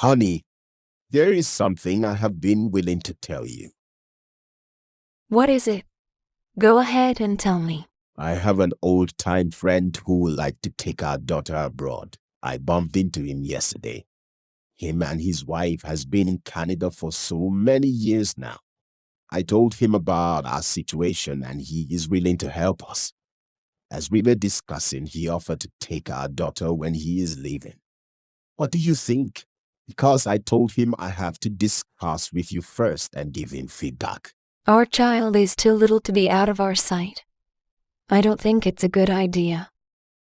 Honey, there is something I have been willing to tell you. What is it? Go ahead and tell me. I have an old-time friend who would like to take our daughter abroad. I bumped into him yesterday. Him and his wife has been in Canada for so many years now. I told him about our situation and he is willing to help us. As we were discussing, he offered to take our daughter when he is leaving. What do you think? Because I told him I have to discuss with you first and give him feedback. Our child is too little to be out of our sight. I don't think it's a good idea.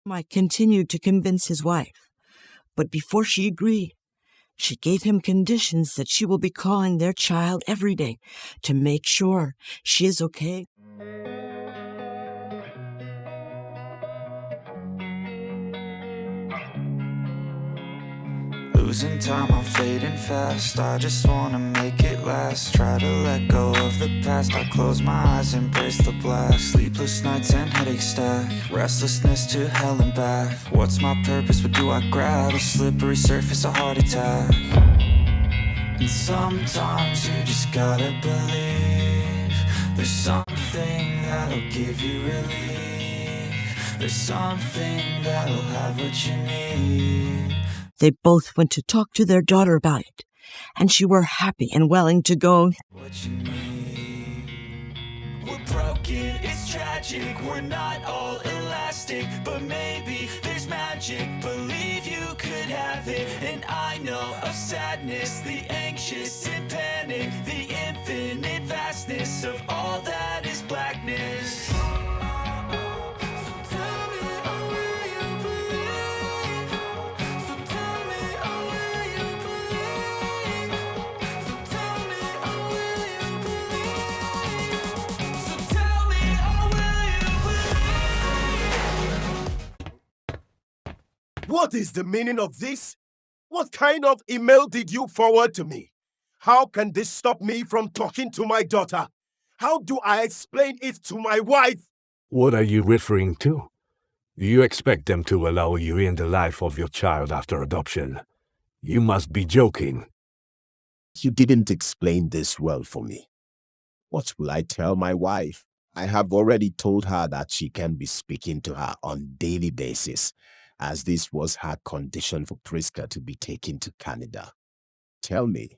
Mike continued to convince his wife, but before she agreed, she gave him conditions that she will be calling their child every day to make sure she is okay. Losing time, I'm fading fast. I just wanna make it last. Try to let go of the past. I close my eyes, embrace the blast. Sleepless nights and headaches stack. Restlessness to hell and back. What's my purpose? What do I grab? A slippery surface, a heart attack. And sometimes you just gotta believe there's something that'll give you relief. There's something that'll have what you need. They both went to talk to their daughter about it, and she were happy and willing to go. What you need. We're broken, it's tragic. We're not all elastic, but maybe there's magic. Believe you could have it. And I know of sadness, the anxious and panic, the infinite vastness of all that is blackness. What is the meaning of this? What kind of email did you forward to me? How can this stop me from talking to my daughter? How do I explain it to my wife? What are you referring to? Do you expect them to allow you in the life of your child after adoption? You must be joking. You didn't explain this well for me. What will I tell my wife? I have already told her that she can be speaking to her on daily basis, as this was her condition for Priska to be taken to Canada. Tell me,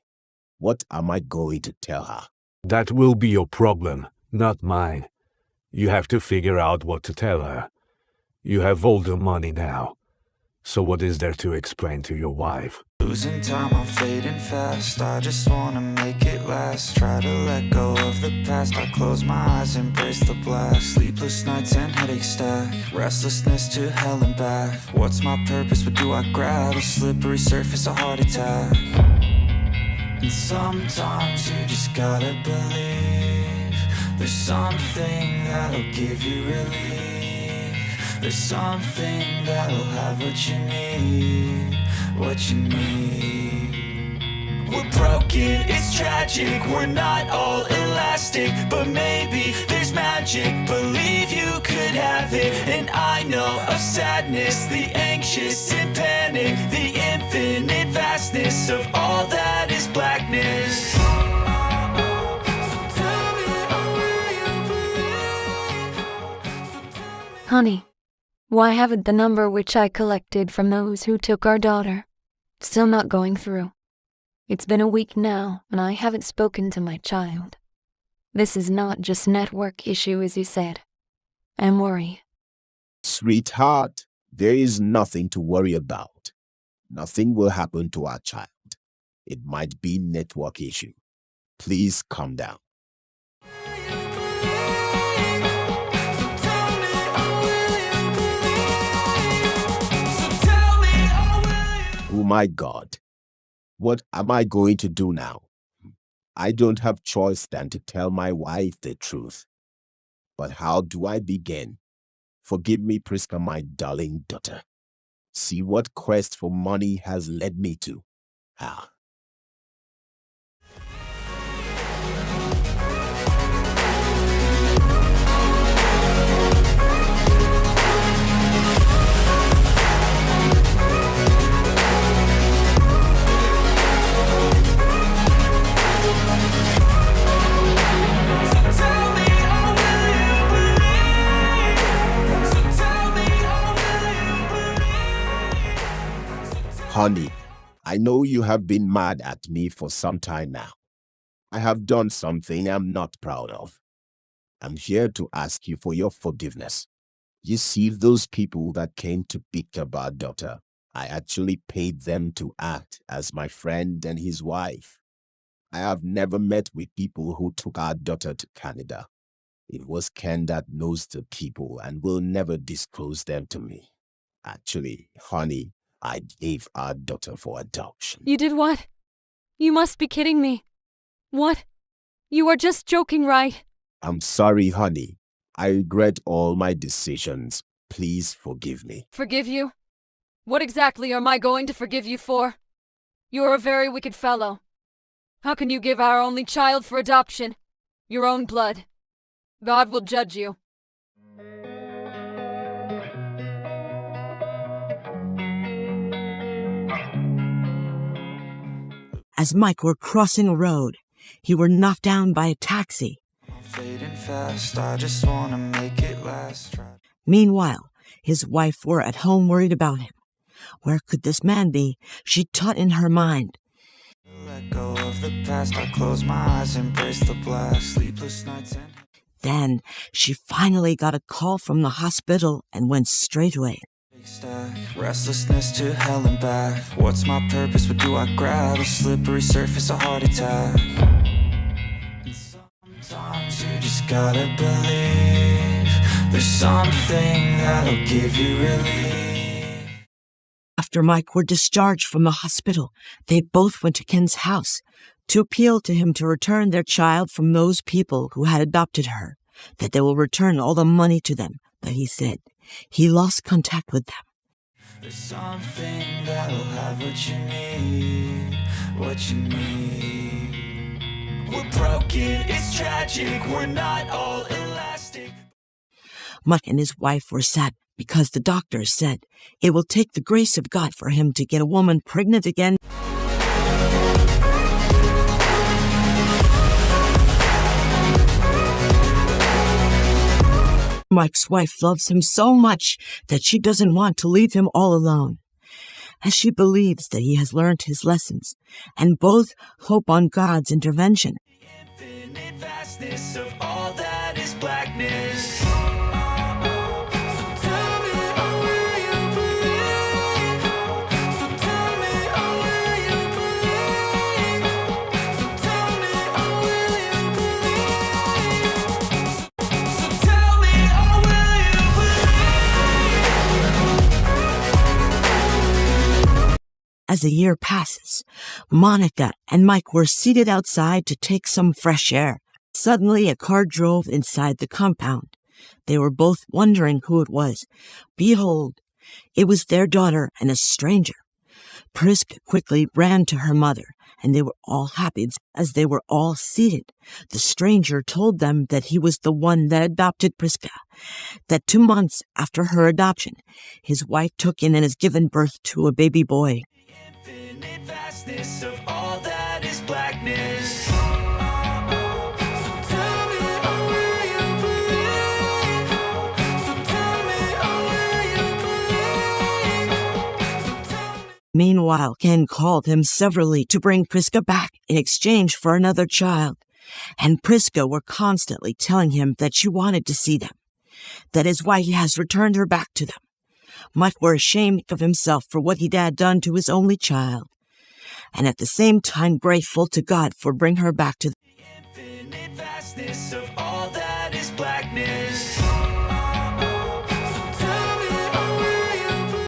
what am I going to tell her? That will be your problem, not mine. You have to figure out what to tell her. You have all the money now. So what is there to explain to your wife? Losing time, I'm fading fast. I just wanna make it last. Try to let go of the past. I close my eyes, embrace the blast. Sleepless nights and headaches stack. Restlessness to hell and back. What's my purpose? What do I grab? A slippery surface, a heart attack. And sometimes you just gotta believe there's something that'll give you relief. There's something that'll have what you need. What you need. We're broken, it's tragic. We're not all elastic, but maybe there's magic. Believe you could have it. And I know of sadness, the anxious and panic, the infinite vastness of all that is blackness. Honey, why haven't the number which I collected from those who took our daughter still not going through? It's been a week now, and I haven't spoken to my child. This is not just network issue, as you said. I'm worried. Sweetheart, there is nothing to worry about. Nothing will happen to our child. It might be network issue. Please calm down. Oh my God, what am I going to do now? I don't have choice than to tell my wife the truth. But how do I begin? Forgive me, Priska, my darling daughter. See what quest for money has led me to. Ah. Honey, I know you have been mad at me for some time now. I have done something I'm not proud of. I'm here to ask you for your forgiveness. You see, those people that came to pick up our daughter, I actually paid them to act as my friend and his wife. I have never met with people who took our daughter to Canada. It was Ken that knows the people and will never disclose them to me. Actually, honey, I gave our daughter for adoption. You did what? You must be kidding me. What? You are just joking, right? I'm sorry, honey. I regret all my decisions. Please forgive me. Forgive you? What exactly am I going to forgive you for? You are a very wicked fellow. How can you give our only child for adoption? Your own blood. God will judge you. As Mike were crossing a road, he were knocked down by a taxi. I'm fading fast, I just wanna make it last. Meanwhile, his wife were at home worried about him. Where could this man be? She thought in her mind. Let go of the past, I close my eyes, embrace the blast. Sleepless nights and Then she finally got a call from the hospital and went straight away. stack. Restlessness to hell and back. What's my purpose? What do I grab? A slippery surface, a heart attack. And sometimes you just gotta believe there's something that'll give you relief. After Mike were discharged from the hospital, they both went to Ken's house to appeal to him to return their child from those people who had adopted her, that they will return all the money to them. But he said he lost contact with them. There's something that'll have what you need, what you need. We're broken, it's tragic, we're not all elastic. Mike and his wife were sad because the doctors said it will take the grace of God for him to get a woman pregnant again. Mike's wife loves him so much that she doesn't want to leave him all alone, as she believes that he has learned his lessons, and both hope on God's intervention. Infinite vastness of all that is blackness. As a year passes, Monica and Mike were seated outside to take some fresh air. Suddenly, a car drove inside the compound. They were both wondering who it was. Behold, it was their daughter and a stranger. Prisk quickly ran to her mother, and they were all happy as they were all seated. The stranger told them that he was the one that adopted Priska, that 2 months after her adoption, his wife took in and has given birth to a baby boy. Infinite vastness of all that is blackness. Meanwhile, Ken called him severally to bring Priska back in exchange for another child, and Priska were constantly telling him that she wanted to see them. That is why he has returned her back to them. Mike were ashamed of himself for what he had done to his only child, and at the same time grateful to God for bringing her back to them. Infinite vastness of all that is blackness.